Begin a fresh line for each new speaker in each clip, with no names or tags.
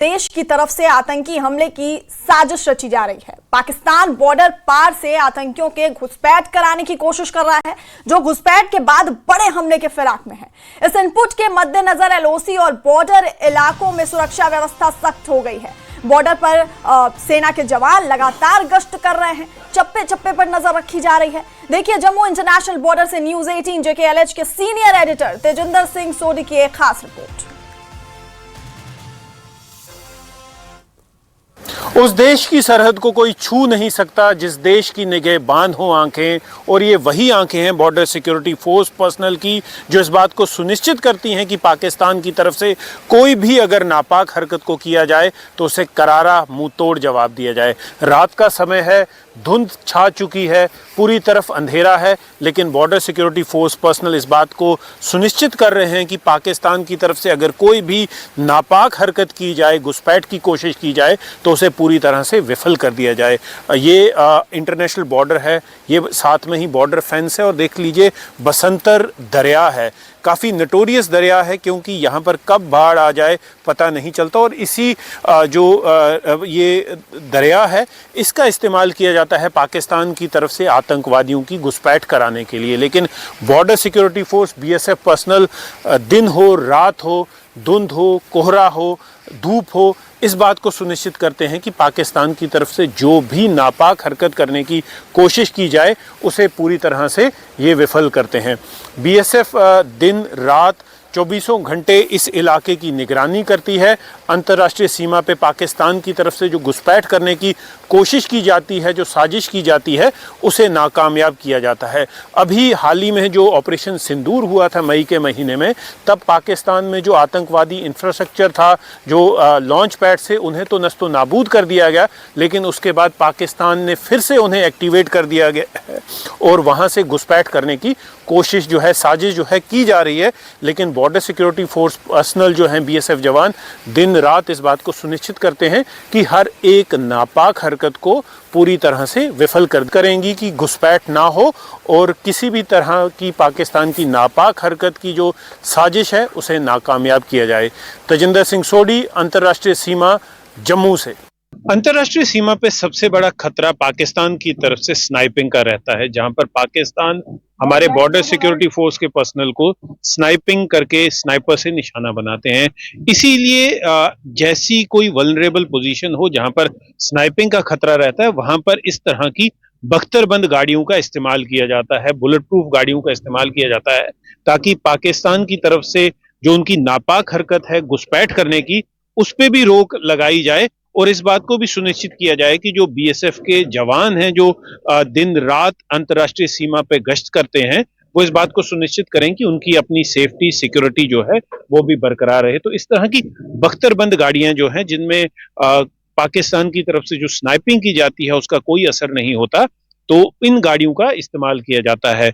देश की तरफ से आतंकी हमले की साजिश रची जा रही है। पाकिस्तान बॉर्डर पार से आतंकियों के घुसपैठ कराने की कोशिश कर रहा है, जो घुसपैठ के बाद बड़े हमले के फिराक में है। इस इनपुट के मद्देनजर एलओसी और बॉर्डर इलाकों में सुरक्षा व्यवस्था सख्त हो गई है। बॉर्डर पर सेना के जवान लगातार गश्त कर रहे हैं, चप्पे चप्पे पर नजर रखी जा रही है। देखिए जम्मू इंटरनेशनल बॉर्डर से न्यूज 18 JKLH के सीनियर एडिटर तेजिंदर सिंह सोडी की एक खास रिपोर्ट।
उस देश की सरहद को कोई छू नहीं सकता जिस देश की निगहबान हो आंखें, और ये वही आंखें हैं बॉर्डर सिक्योरिटी फोर्स पर्सनल की, जो इस बात को सुनिश्चित करती हैं कि पाकिस्तान की तरफ से कोई भी अगर नापाक हरकत को किया जाए तो उसे करारा मुंह तोड़ जवाब दिया जाए। रात का समय है, धुंध छा चुकी है, पूरी तरफ अंधेरा है, लेकिन बॉर्डर सिक्योरिटी फोर्स पर्सनल इस बात को सुनिश्चित कर रहे हैं कि पाकिस्तान की तरफ से अगर कोई भी नापाक हरकत की जाए, घुसपैठ की कोशिश की जाए, तो उसे पूरी तरह से विफल कर दिया जाए। ये इंटरनेशनल बॉर्डर है, ये साथ में ही बॉर्डर फेंस है, और देख लीजिए बसंतर दरिया है, काफ़ी नटोरियस दरिया है, क्योंकि यहाँ पर कब बाढ़ आ जाए पता नहीं चलता। और इसी ये दरिया है, इसका इस्तेमाल किया जाता है पाकिस्तान की तरफ से आतंकवादियों की घुसपैठ कराने के लिए। लेकिन border security force BSF personal दिन हो, रात हो, धुंध हो, कोहरा हो, धूप हो, इस बात को सुनिश्चित करते हैं कि पाकिस्तान की तरफ से जो भी नापाक हरकत करने की कोशिश की जाए उसे पूरी तरह से ये विफल करते हैं। BSF दिन रात 24 घंटे इस इलाके की निगरानी करती है। अंतर्राष्ट्रीय सीमा पे पाकिस्तान की तरफ से जो घुसपैठ करने की कोशिश की जाती है, जो साजिश की जाती है, उसे नाकामयाब किया जाता है। अभी हाल ही में जो ऑपरेशन सिंदूर हुआ था मई के महीने में, तब पाकिस्तान में जो आतंकवादी इंफ्रास्ट्रक्चर था, जो लॉन्च पैड से, उन्हें तो नस्तो नाबूद कर दिया गया, लेकिन उसके बाद पाकिस्तान ने फिर से उन्हें एक्टिवेट कर दिया गया और वहाँ से घुसपैठ करने की कोशिश जो है, साजिश जो है की जा रही है। लेकिन बॉर्डर सिक्योरिटी फोर्स पर्सनल जो हैं BSF जवान दिन रात इस बात को सुनिश्चित करते हैं कि हर एक नापाक हरकत को पूरी तरह से विफल करेंगी कि घुसपैठ ना हो, और किसी भी तरह की पाकिस्तान की नापाक हरकत की जो साजिश है उसे नाकामयाब किया जाए। तेजिंदर सिंह सोडी, अंतर्राष्ट्रीय सीमा, जम्मू से। अंतर्राष्ट्रीय सीमा पे सबसे बड़ा खतरा पाकिस्तान की तरफ से स्नाइपिंग का रहता है, जहां पर पाकिस्तान हमारे बॉर्डर सिक्योरिटी फोर्स के पर्सनल को स्नाइपिंग करके स्नाइपर से निशाना बनाते हैं। इसीलिए जैसी कोई वल्नरेबल पोजीशन हो जहां पर स्नाइपिंग का खतरा रहता है, वहां पर इस तरह की बख्तरबंद गाड़ियों का इस्तेमाल किया जाता है, बुलेट प्रूफ गाड़ियों का इस्तेमाल किया जाता है, ताकि पाकिस्तान की तरफ से जो उनकी नापाक हरकत है घुसपैठ करने की, उस पर भी रोक लगाई जाए, और इस बात को भी सुनिश्चित किया जाए कि जो BSF के जवान हैं, जो दिन रात अंतर्राष्ट्रीय सीमा पे गश्त करते हैं, वो इस बात को सुनिश्चित करें कि उनकी अपनी सेफ्टी, सिक्योरिटी जो है वो भी बरकरार रहे। तो इस तरह की बख्तरबंद गाड़ियां जो हैं, जिनमें पाकिस्तान की तरफ से जो स्नाइपिंग की जाती है उसका कोई असर नहीं होता, तो इन गाड़ियों का इस्तेमाल किया जाता है।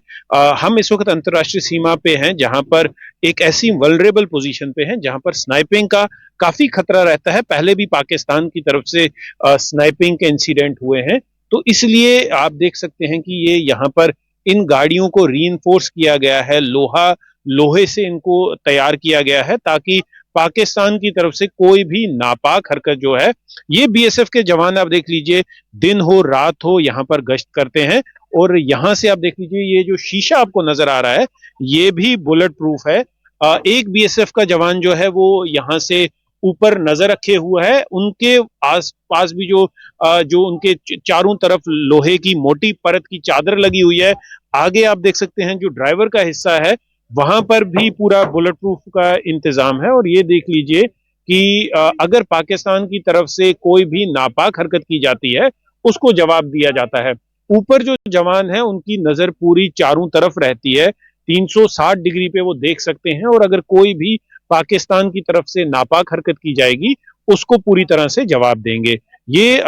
हम इस वक्त अंतर्राष्ट्रीय सीमा पे हैं, जहां पर एक ऐसी वल्नरेबल पोजीशन पे हैं जहां पर स्नाइपिंग का काफी खतरा रहता है। पहले भी पाकिस्तान की तरफ से स्नाइपिंग के इंसिडेंट हुए हैं, तो इसलिए आप देख सकते हैं कि ये यहाँ पर इन गाड़ियों को रीइंफोर्स किया गया है, लोहे से इनको तैयार किया गया है, ताकि पाकिस्तान की तरफ से कोई भी नापाक हरकत जो है, ये BSF के जवान आप देख लीजिए दिन हो रात हो यहाँ पर गश्त करते हैं। और यहाँ से आप देख लीजिए ये जो शीशा आपको नजर आ रहा है, ये भी बुलेट प्रूफ है। एक BSF का जवान जो है वो यहाँ से ऊपर नजर रखे हुआ है, उनके आस पास भी जो उनके चारों तरफ लोहे की मोटी परत की चादर लगी हुई है। आगे आप देख सकते हैं जो ड्राइवर का हिस्सा है, वहां पर भी पूरा बुलेट प्रूफ का इंतजाम है। और ये देख लीजिए कि अगर पाकिस्तान की तरफ से कोई भी नापाक हरकत की जाती है, उसको जवाब दिया जाता है। ऊपर जो जवान है उनकी नजर पूरी चारों तरफ रहती है, 360 डिग्री पे वो देख सकते हैं, और अगर कोई भी पाकिस्तान की तरफ से नापाक हरकत की जाएगी उसको पूरी तरह से जवाब देंगे। ये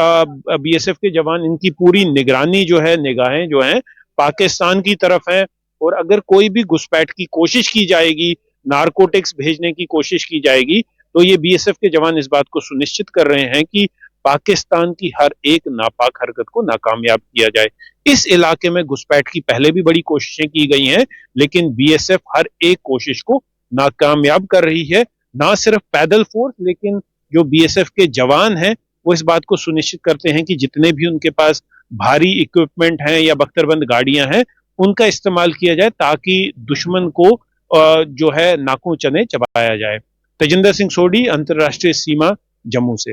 BSF के जवान, इनकी पूरी निगरानी जो है, निगाहें जो हैं पाकिस्तान की तरफ हैं, और अगर कोई भी घुसपैठ की कोशिश की जाएगी, नारकोटिक्स भेजने की कोशिश की जाएगी, तो ये BSF के जवान इस बात को सुनिश्चित कर रहे हैं कि पाकिस्तान की हर एक नापाक हरकत को नाकामयाब किया जाए। इस इलाके में घुसपैठ की पहले भी बड़ी कोशिशें की गई हैं, लेकिन BSF हर एक कोशिश को नाकामयाब कर रही है। ना सिर्फ पैदल फोर्स, लेकिन जो बीएसएफ के जवान हैं वो इस बात को सुनिश्चित करते हैं कि जितने भी उनके पास भारी इक्विपमेंट हैं या बख्तरबंद गाड़ियां हैं उनका इस्तेमाल किया जाए ताकि दुश्मन को जो है नाकों चने चबाया जाए। तेजिंदर सिंह सोढी, अंतर्राष्ट्रीय सीमा, जम्मू से।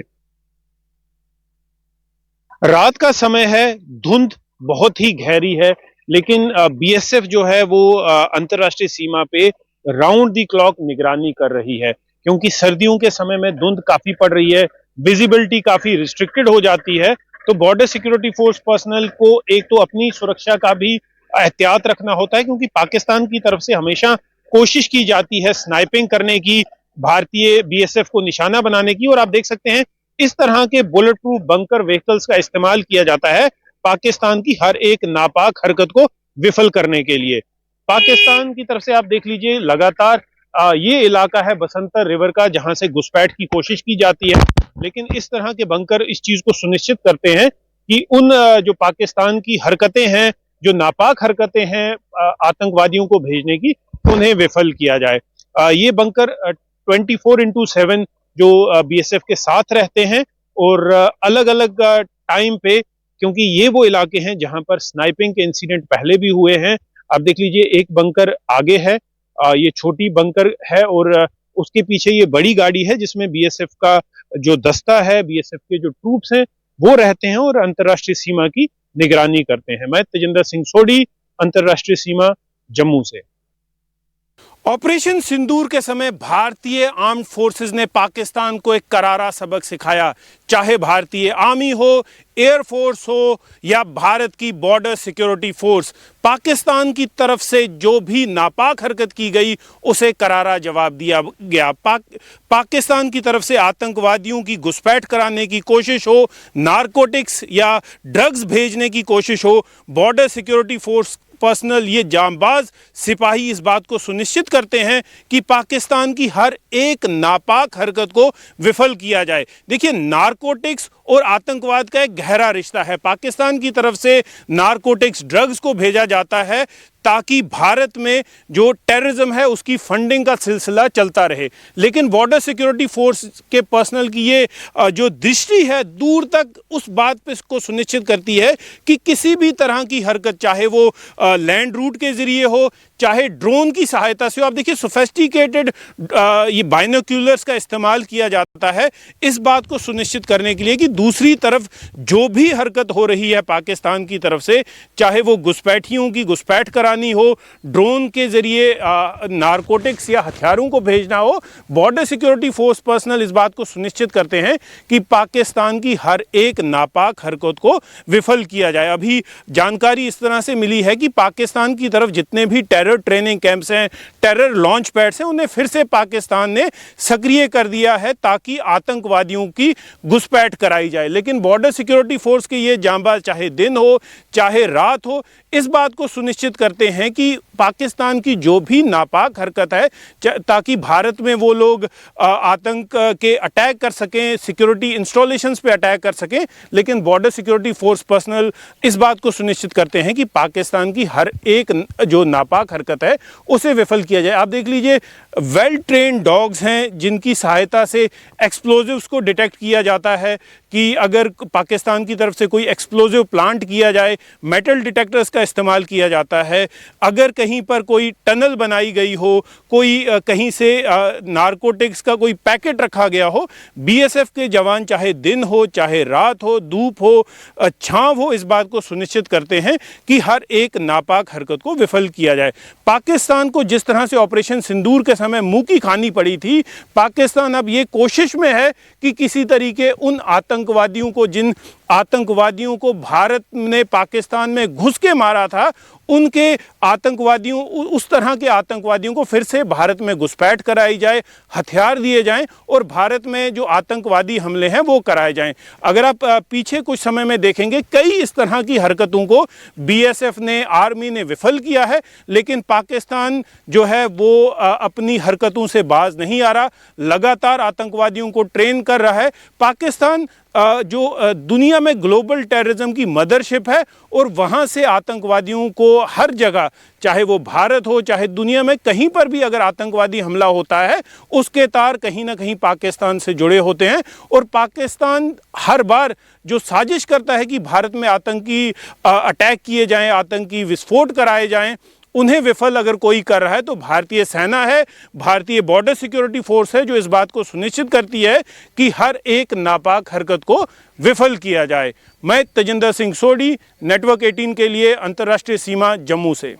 रात का समय है, धुंध बहुत ही गहरी है, लेकिन बीएसएफ जो है वो अंतर्राष्ट्रीय सीमा पे राउंड द क्लॉक निगरानी कर रही है, क्योंकि सर्दियों के समय में धुंध काफी पड़ रही है, विजिबिलिटी काफी रिस्ट्रिक्टेड हो जाती है। तो बॉर्डर सिक्योरिटी फोर्स पर्सनल को एक तो अपनी सुरक्षा का भी एहतियात रखना होता है, क्योंकि पाकिस्तान की तरफ से हमेशा कोशिश की जाती है स्नाइपिंग करने की, भारतीय बीएसएफ को निशाना बनाने की। और आप देख सकते हैं इस तरह के बुलेट प्रूफ बंकर व्हीकल्स का इस्तेमाल किया जाता है पाकिस्तान की हर एक नापाक हरकत को विफल करने के लिए। पाकिस्तान की तरफ से आप देख लीजिए लगातार ये इलाका है बसंतर रिवर का जहां से घुसपैठ की कोशिश की जाती है, लेकिन इस तरह के बंकर इस चीज को सुनिश्चित करते हैं कि उन जो पाकिस्तान की हरकतें हैं, जो नापाक हरकतें हैं आतंकवादियों को भेजने की, उन्हें विफल किया जाए। ये बंकर 24/7 जो बीएसएफ के साथ रहते हैं और अलग अलग टाइम पे, क्योंकि ये वो इलाके हैं जहां पर स्नाइपिंग के इंसिडेंट पहले भी हुए हैं। आप देख लीजिए एक बंकर आगे है, ये छोटी बंकर है और उसके पीछे ये बड़ी गाड़ी है जिसमें बीएसएफ का जो दस्ता है, बीएसएफ के जो ट्रूप्स हैं वो रहते हैं और अंतर्राष्ट्रीय सीमा की निगरानी करते हैं। मैं तेजिंदर सिंह सोढी, अंतर्राष्ट्रीय सीमा, जम्मू से। ऑपरेशन सिंदूर के समय भारतीय आर्म्ड फोर्सेस ने पाकिस्तान को एक करारा सबक सिखाया, चाहे भारतीय आर्मी हो, एयरफोर्स हो या भारत की बॉर्डर सिक्योरिटी फोर्स। पाकिस्तान की तरफ से जो भी नापाक हरकत की गई उसे करारा जवाब दिया गया। पाकिस्तान की तरफ से आतंकवादियों की घुसपैठ कराने की कोशिश हो, नारकोटिक्स या ड्रग्स भेजने की कोशिश हो, बॉर्डर सिक्योरिटी फोर्स पर्सनल ये जांबाज सिपाही इस बात को सुनिश्चित करते हैं कि पाकिस्तान की हर एक नापाक हरकत को विफल किया जाए। देखिए, नारकोटिक्स और आतंकवाद का एक गहरा रिश्ता है। पाकिस्तान की तरफ से नारकोटिक्स ड्रग्स को भेजा जाता है ताकि भारत में जो टेररिज्म है उसकी फंडिंग का सिलसिला चलता रहे, लेकिन बॉर्डर सिक्योरिटी फोर्स के पर्सनल की ये जो दृष्टि है दूर तक उस बात पे को सुनिश्चित करती है कि किसी भी तरह की हरकत, चाहे वो लैंड रूट के जरिए हो, चाहे ड्रोन की सहायता से हो। आप देखिए सोफिस्टिकेटेड ये बाइनोक्यूलर्स का इस्तेमाल किया जाता है इस बात को सुनिश्चित करने के लिए कि दूसरी तरफ जो भी हरकत हो रही है पाकिस्तान की तरफ से, चाहे वो घुसपैठियों की घुसपैठ करानी हो, ड्रोन के जरिए नारकोटिक्स या हथियारों को भेजना हो, बॉर्डर सिक्योरिटी फोर्स पर्सनल इस बात को सुनिश्चित करते हैं कि पाकिस्तान की हर एक नापाक हरकत को विफल किया जाए। अभी जानकारी इस तरह से मिली है कि पाकिस्तान की तरफ जितने भी टेरर ट्रेनिंग कैंप्स हैं, टेरर लॉन्च पैड्स हैं, उन्हें फिर से पाकिस्तान ने सक्रिय कर दिया है ताकि आतंकवादियों की घुसपैठ कराई जाए। लेकिन बॉर्डर सिक्योरिटी फोर्स के ये जांबाज चाहे दिन हो चाहे रात हो, इस बात को सुनिश्चित करते हैं कि पाकिस्तान की जो भी नापाक हरकत है, ताकि भारत में वो लोग आतंक के अटैक कर सकें, सिक्योरिटी इंस्टॉलेशंस पे अटैक कर सकें, लेकिन बॉर्डर सिक्योरिटी फोर्स पर्सनल इस बात को सुनिश्चित करते हैं कि पाकिस्तान की हर एक जो नापाक हरकत है उसे विफल किया जाए। आप देख लीजिए वेल ट्रेन्ड डॉग्स हैं जिनकी सहायता से एक्सप्लोजिव्स को डिटेक्ट किया जाता है कि अगर पाकिस्तान की तरफ से कोई एक्सप्लोजिव प्लांट किया जाए, मेटल डिटेक्टर्स का इस्तेमाल किया जाता है। अगर कहीं पर कोई टनल बनाई गई हो, कोई कहीं से नारकोटिक्स का कोई पैकेट रखा गया हो, बीएसएफ के जवान चाहे दिन हो चाहे रात हो, धूप हो छांव हो, इस बात को सुनिश्चित करते हैं कि हर एक नापाक हरकत को विफल किया जाए। पाकिस्तान को जिस तरह से ऑपरेशन सिंदूर के समय मुंह की खानी पड़ी थी, पाकिस्तान अब ये कोशिश में है कि किसी तरीके उन आतंकवादियों को, जिन आतंकवादियों को भारत ने पाकिस्तान में घुस के मारा था, उनके आतंकवादियों, उस तरह के आतंकवादियों को फिर से भारत में घुसपैठ कराई जाए, हथियार दिए जाएं और भारत में जो आतंकवादी हमले हैं वो कराए जाएं। अगर आप पीछे कुछ समय में देखेंगे, कई इस तरह की हरकतों को बीएसएफ ने, आर्मी ने विफल किया है, लेकिन पाकिस्तान जो है वो अपनी हरकतों से बाज नहीं आ रहा, लगातार आतंकवादियों को ट्रेन कर रहा है। पाकिस्तान जो दुनिया में ग्लोबल टेररिज्म की मदरशिप है और वहाँ से आतंकवादियों को हर जगह, चाहे वो भारत हो चाहे दुनिया में कहीं पर भी अगर आतंकवादी हमला होता है उसके तार कहीं ना कहीं पाकिस्तान से जुड़े होते हैं। और पाकिस्तान हर बार जो साजिश करता है कि भारत में आतंकी अटैक किए जाएं, आतंकी विस्फोट कराए जाएं, उन्हें विफल अगर कोई कर रहा है तो भारतीय सेना है, भारतीय बॉर्डर सिक्योरिटी फोर्स है जो इस बात को सुनिश्चित करती है कि हर एक नापाक हरकत को विफल किया जाए। मैं तेजिंदर सिंह सोढी, नेटवर्क 18 के लिए अंतर्राष्ट्रीय सीमा, जम्मू से।